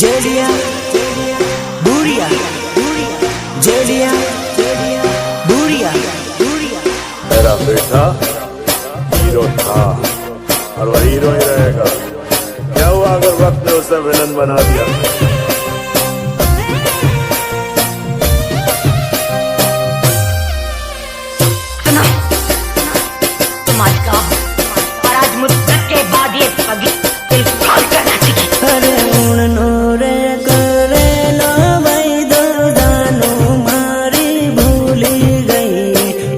जेलिया बुरिया जेलिया बुरिया मेरा बेटा हीरो था और वह हीरो ही रहेगा। क्या हुआ अगर वक्त ने उसे विलन बना दिया? तुम आज का और आज मुद्दत के बाद ये ठगी दिल फाड़ करना चाहिए। अरे उड़नो रे करे लो वही दो जानो मारी भूली गई।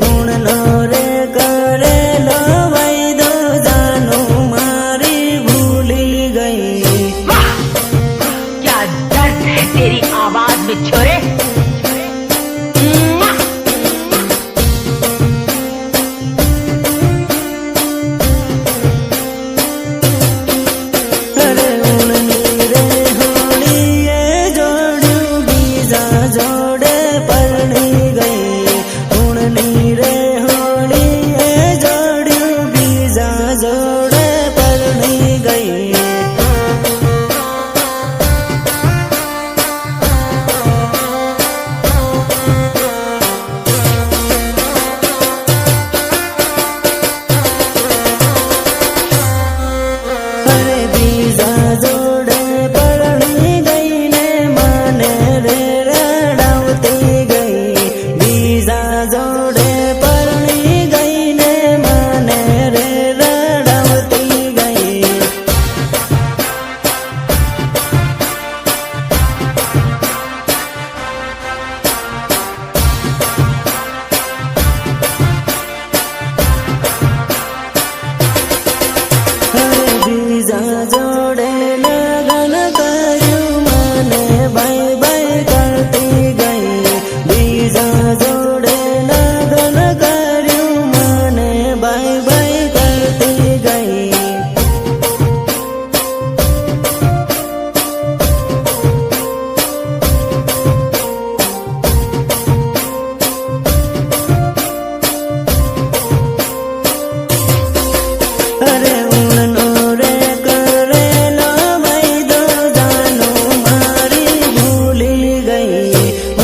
उड़नो रे करे लो वही दो जानो मारी भूली गई। वाह क्या दर्द है तेरी आवाज में छोरे। अरे उड़नी रे होली ये जोड़ू बीजा जोड़े परनी गई। उड़नी रे होली ये जोड़ू बीजा जोड़े परनी गई। अरे बीजा जोड़े परनी गई ने माने रे रड़ावती गई। बीजा जोड़े परनी गई ने माने रे रड़ावती गई। अरे बीजा जोड़े लगन करू माने बाय बाय करती गई। बीजा जोड़े लगन करू माने बाय बाय करती गई। अरे उड़नो रे करे लो वही दो जानो मारी भूली गई।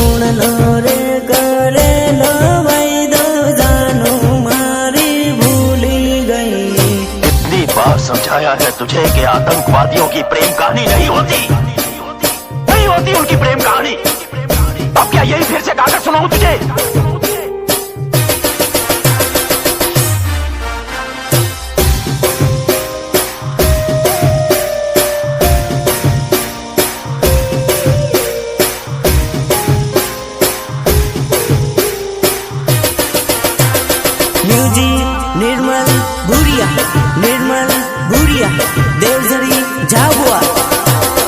उड़नो रे करे लो वही दो जानो मारी भूली गई। कितनी बार समझाया है तुझे कि आतंकवादियों की प्रेम कहानी नहीं होती, नहीं होती उनकी प्रेम कहानी। अब क्या यही फिर से गाकर सुनाऊं तुझे? म्यूजिक निर्मल भूरिया देवझरी झाबुआ।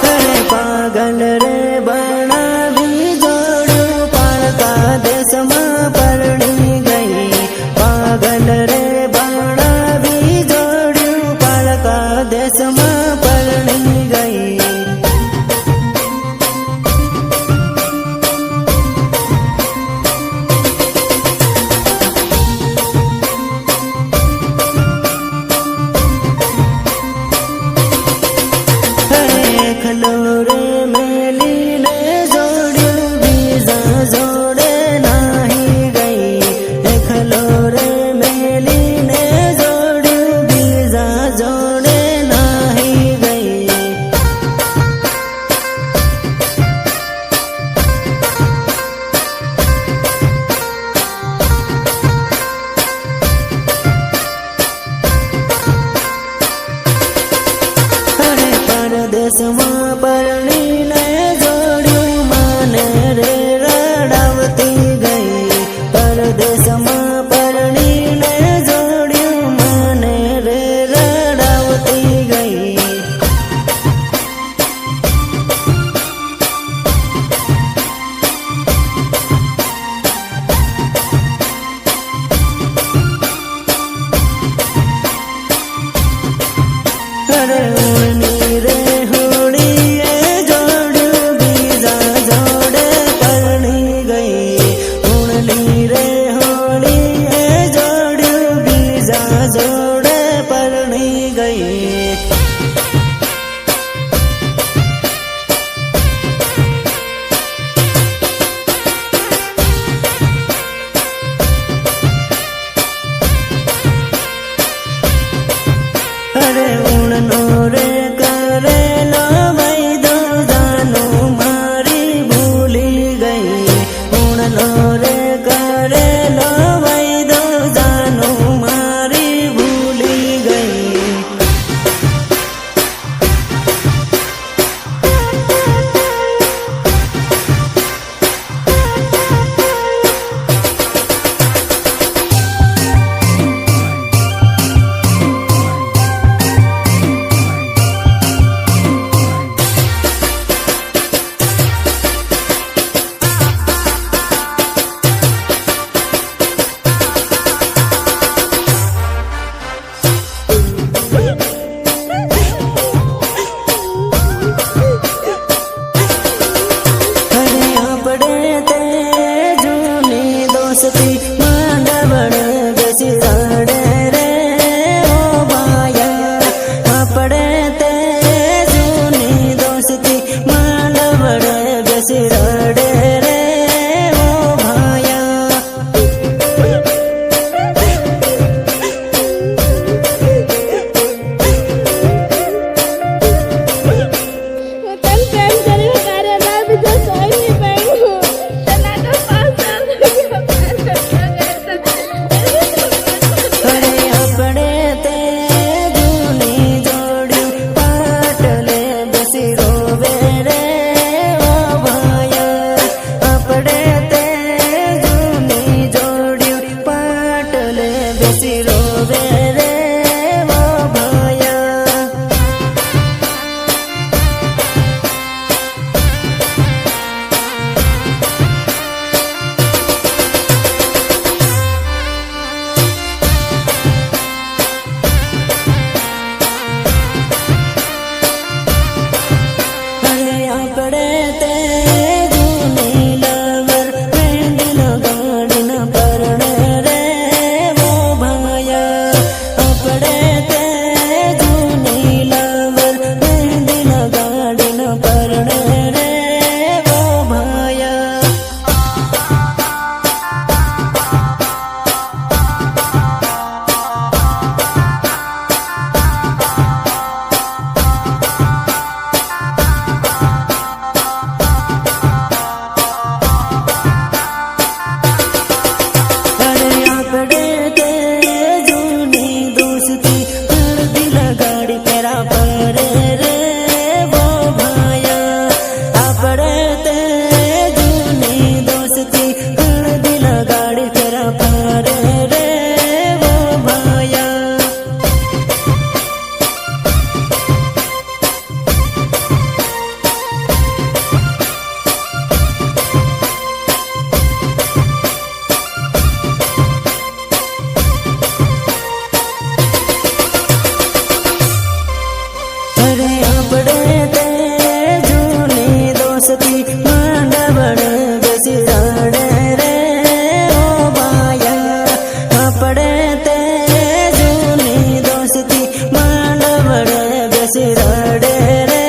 अरे पागल रे बना भी जोड़ू पालका देश में परनी गई। पागल रे बना भी जोड़ू पालका देश में परनी गई। खलोरे मेली ने जोड़ू बीजा जोड़े नाही गई। खलोरे मेली ने जोड़ू बीजा जोड़े नाही गई। अरे परदेश में परनी ने जोड़ू माने रे रड़ावती गई। परदेश में परनी ने जोड़ू माने रे रड़ावती गई। अरे उड़नी रे होड़ी ये અરે ઊણનો રે કરેલો વૈદો જાનું મારી ભૂલી ગઈ ઊણનો રે કરેલો વૈદો જાનું મારી ભૂલી ગઈ માંડવડ બેસી રડે રે ઓ ભાયા આપણે તે જૂની દોસ્તી માંડવડ બેસી રડે રે ઓ ભાયા તન પ્રેમ કર્યું તારે ના બીજો કોઈ નહીં પડ્યું તના તો પાસ અરે આપણે તે જૂની જોડ્યું પાટલે બેસી રોવે રે ઓ ભાયા આપણે તે જૂની જોડ્યું પાટલે બેસી રોવે રે ઓ ભાયા અરે આપણે તે જૂની લવર મહેંદી લગાડીને પરણે રે ઓ ભાયા આપણે તે જૂની લવર મહેંદી લગાડીને પરણે રે ઓ ભાયા અરે આપણે તે જૂની દોસ્તી હળદી લગાડી પેરા પરે રે વો ભાયા આપણે તે જૂની દોસ્તી હળદી લગાડી પેરા પરે રે વો ભાયા અરે આપણે તે જૂની દોસ્તી માંડવડ બેસી રડે રે ઓ ભાયા આપણે તે જૂની દોસ્તી માંડવડ બેસી રડે રે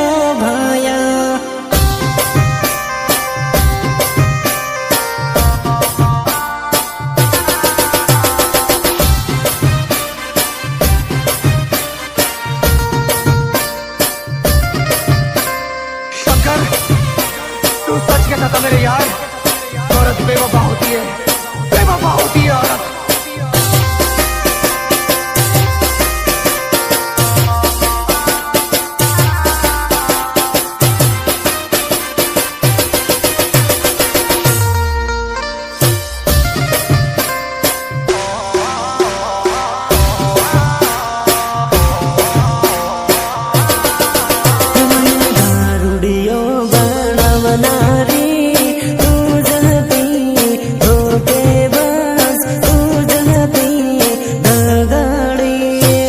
ઓ ભાયા शंकर तू सच कहता था मेरे यार औरत बेवफा होती है औरत દારૂડિયો બનાવનારી તું જ હતી ધોકે બસ તું જ હતી ધગાડી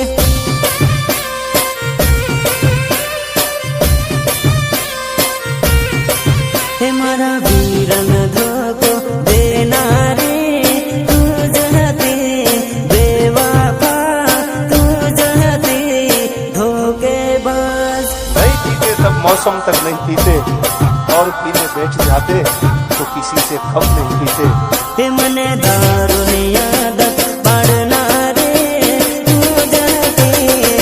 હે મારા વીરન ધોકો દેનારી તું જ હતી બેવફા તું જ હતી ધોકે બસ नहीं पीते तब मौसम तक नहीं पीते और पीने बैठ जाते तो किसी से कम नहीं पीते હે મને દારૂની આદત પાડનારે તું જ હતી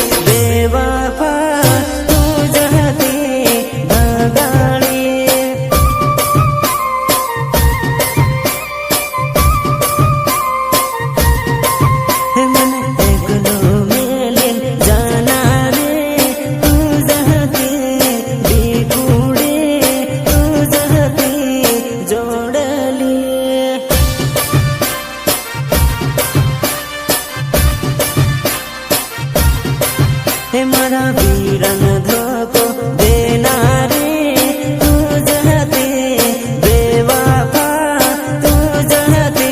हे मारा वीरन धोको देनारे तू जहते बेवफा तू जहते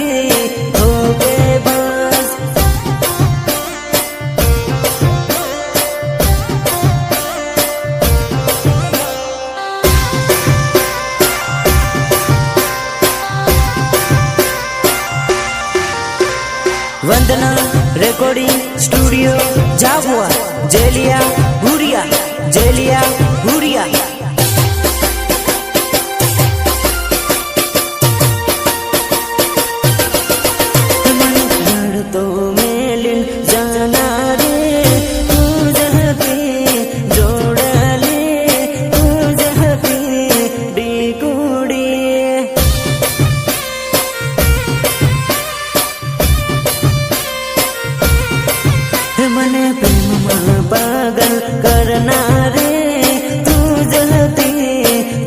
धोखेबाज वंदना रिकॉर्डिंग स्टूडियो झाबुआ जेलिया हुरिया जेलिया हुरिया तो मेलिन जाना रे तू जहते जोड़ले तू जहते डीकुड़ी मने प्रेम पागल करना रे तू जहती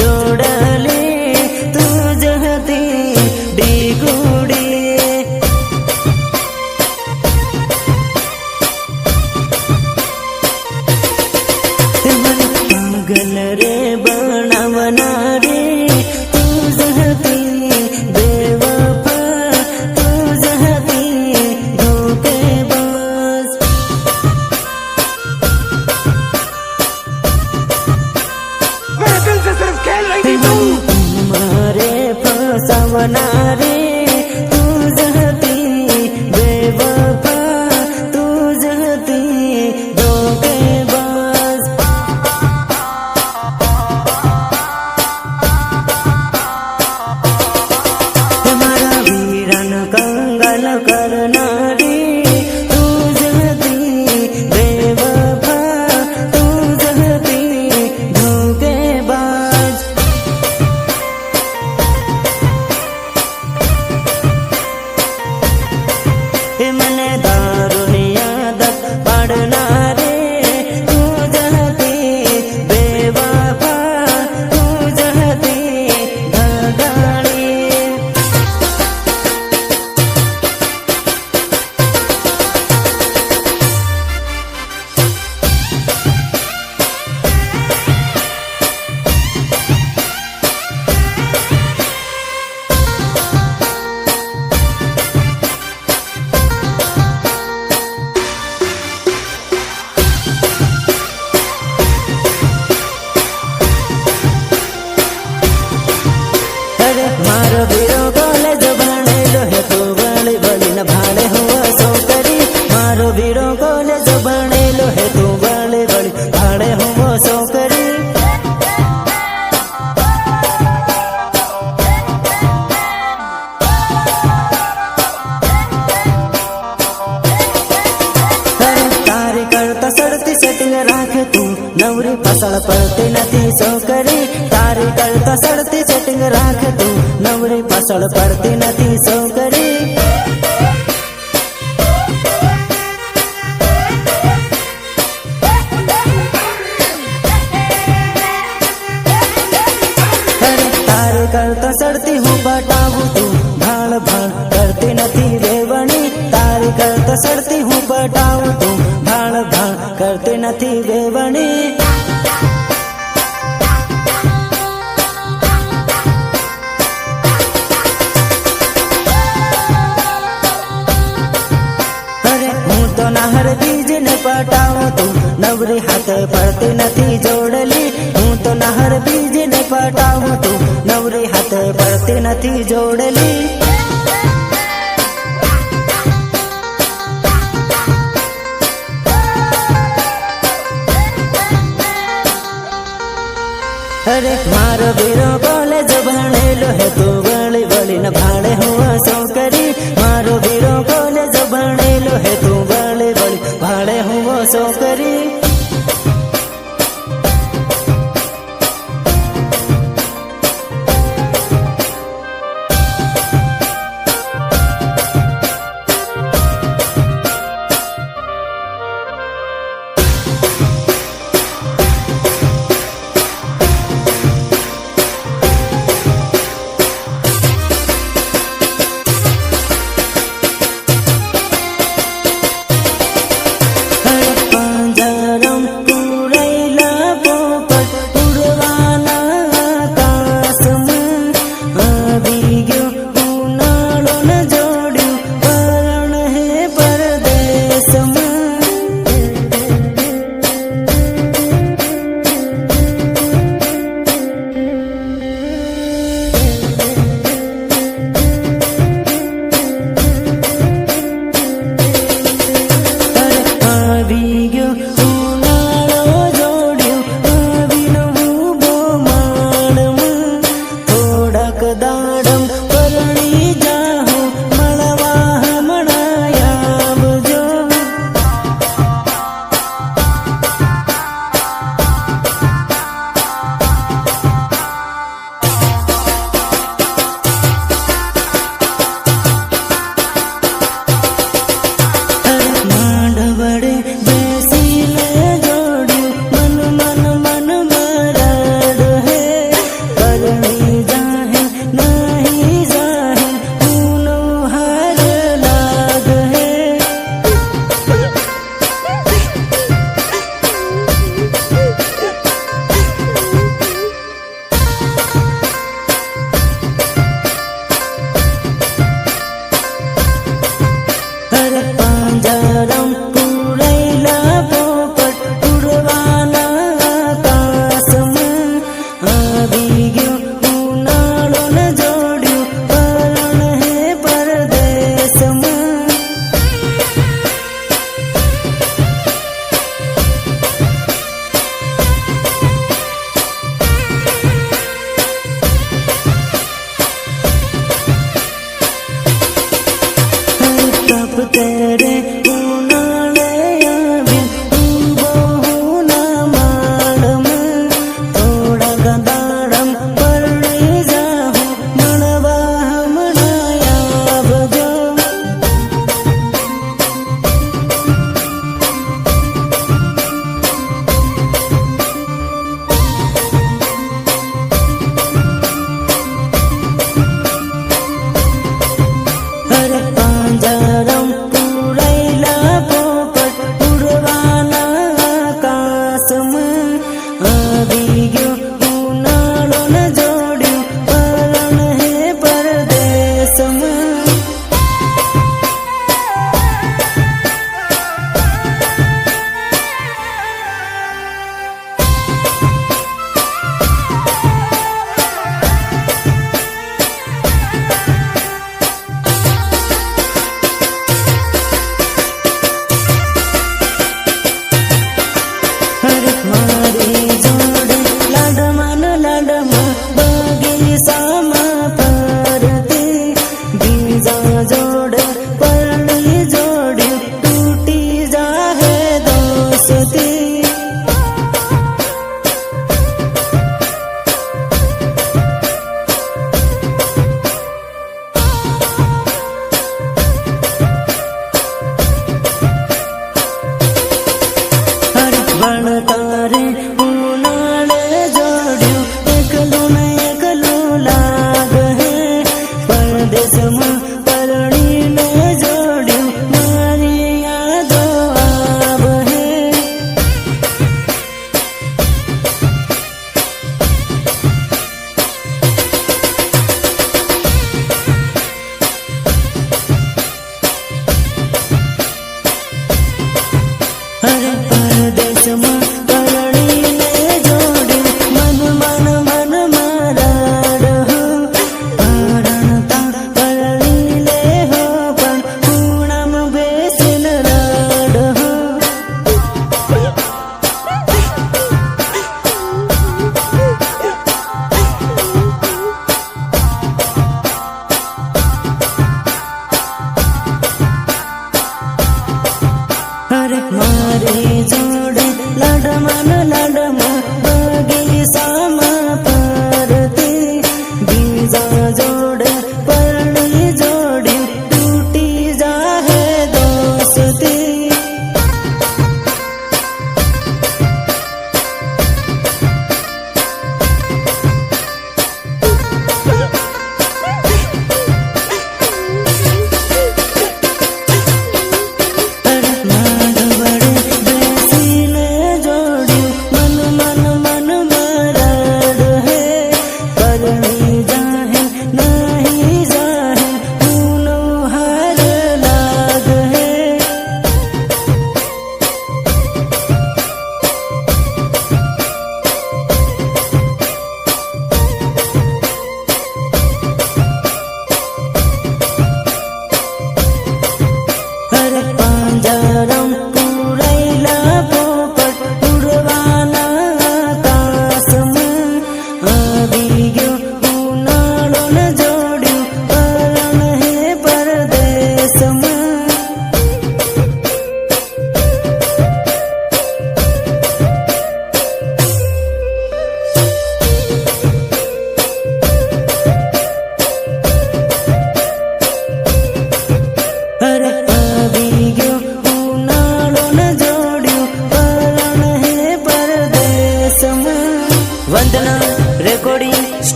जोड़ले तू जहती डीगुड़ी मन पागल रे बनावना रे तू जहती बेवफा तू जहती धोखेबाज मारे फसावना रे तू जहती बेवफा तू जहती धोखेबाज हमारा वीरन कंगल करना रे तू जहती बेवफा तू जहती धोखेबाज मने दारुनी आदत पड़ना रे तू जहती बेवफा तू जहती धगाड़ी अरे मारो वीरो कॉलेज बनेलो है तू बड़ी बड़ी न भाड़े हुआ सौकरी मारो वीरो कॉलेज बनेलो है तू बड़ी बड़ी भाड़े हुआ सौकरी अरे तारी करता सड़ती सेटिंग राखे तू नवरी फसल पड़ती नथी सौकरी तारी करता सड़ती सेटिंग राखे तू नवरी फसल पड़ती नथी सौकरी अरे तारी करता सड़ती हूँ पटावू तू भाड़ भाड़ करती नथी वेवणी तारी करता सड़ती हूँ पटावू तू भाड़ भाड़ करती नथी वेवणी अरे हूँ तो नहर बीज न पटाऊँ तू नवरी हाथ पड़ती नथी जोड़ली हूँ तो नहर बीज न पटाऊँ तू नवरी हाथ पड़ती नथी जोड़ली अरे मारो वीरो कॉलेज बनेलो है तू बड़ी बड़ी न भाड़े हुआ सौकरी मारो वीरो कॉलेज बनेलो है तू बड़ी बड़ी भाड़े हुआ सौकरी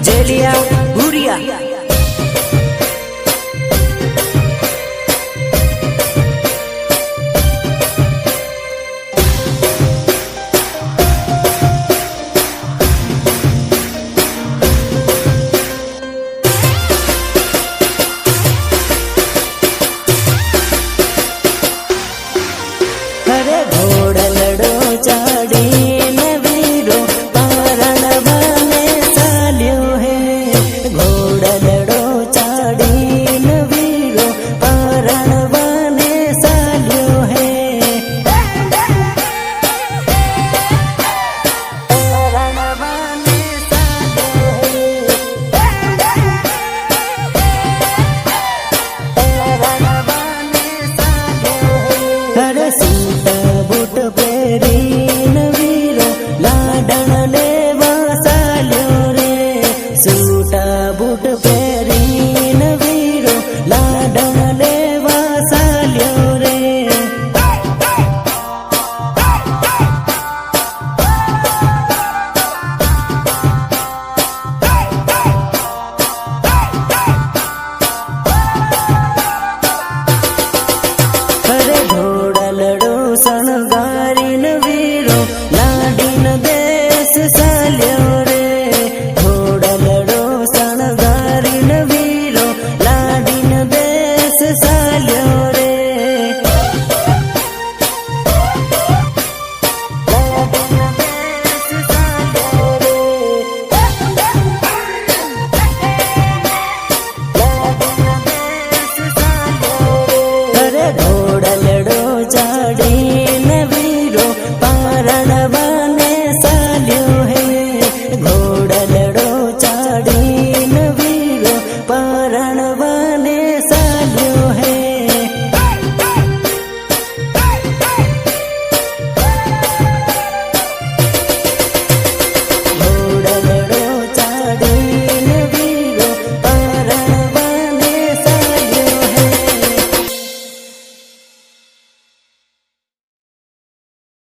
जेलिया भूरिया